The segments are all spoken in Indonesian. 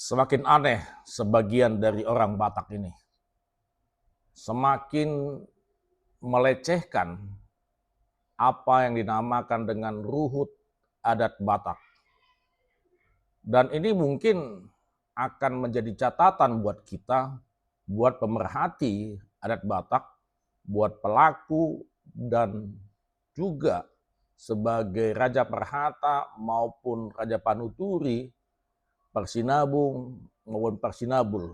Semakin aneh sebagian dari orang Batak ini. Semakin melecehkan apa yang dinamakan dengan ruhut adat Batak. Dan ini mungkin akan menjadi catatan buat kita, buat pemerhati adat Batak, buat pelaku dan juga sebagai Raja Perhata maupun Raja Panuturi, Persinabung maupun Persinabul.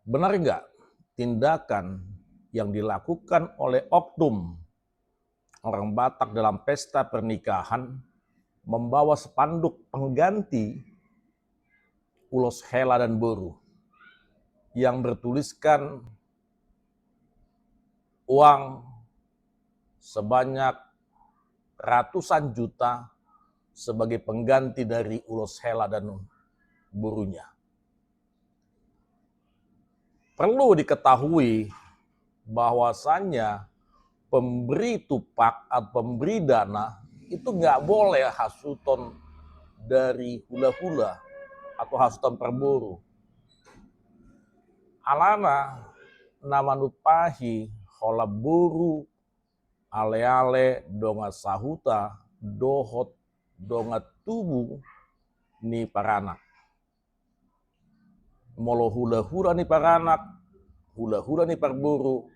Benar enggak tindakan yang dilakukan oleh oknum orang Batak dalam pesta pernikahan membawa spanduk pengganti ulos hela dan boru yang bertuliskan uang sebanyak ratusan juta sebagai pengganti dari ulos hela dan borunya. Perlu diketahui bahwasannya pemberi tupak atau pemberi dana itu nggak boleh hasuton dari hula-hula atau hasuton perburu. Alana nama nupahi hola buru ale-ale donga sahuta dohot donga tubuh ni paranak. Molo hula-hula ni paranak, hula-hula ni perburu,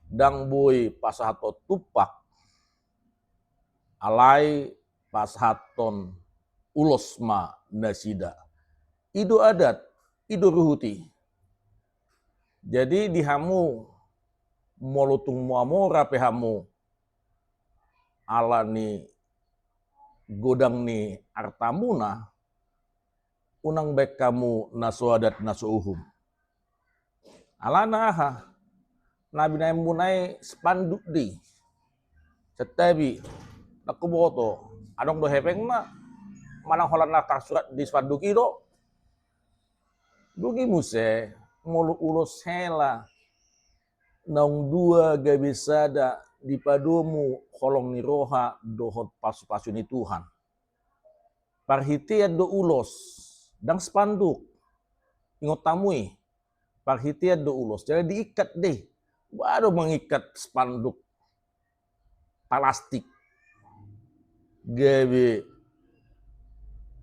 dang boy pasahato tupak alai pasahaton ulosma nasida. Ido adat, ido ruhuti. Jadi dihamu molutung muamora pehamu ala ni godang ni artamuna unang baik kamu naso adat naso uhum. Alana aha nabi nai munai spanduk di setabi nakuboto adong do hepeng na manang holan nakar surat di spanduk ido dugi muse molu ulos hela naung dua gabisada di padomu kolong ni roha dohot pasu-pasu ni Tuhan. Parhitian do ulos dang spanduk ingot tamui parhitian do ulos jadi diikat deh baru mengikat spanduk plastik gawe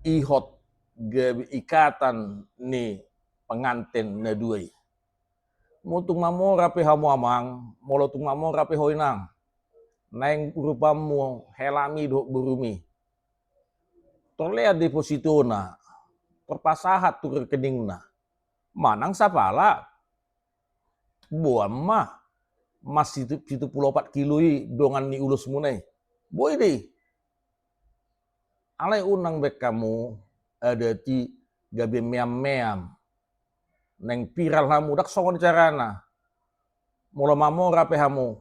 ihot gawe ikatan ni pengantin na duai. Mutung mamora pe hamu amang, molotung mamora pe hoinang. Neng rupamu helami do burumi. Terlihat depositona, perpasahat tu rekeningna. Manang sapala, buam mah, masih itu 74 kiloi dongan ni ulus munai. Boy deh. Alai unang bek kamu ada ti gabe meam-meam. Neng piral hamu dak songon carana. Mula mamora pe hamu.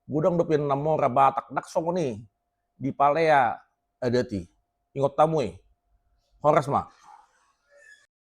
Gudang dopin namora Batak dak songon ni di palea ada ti. Ingot tamui. Horas mah.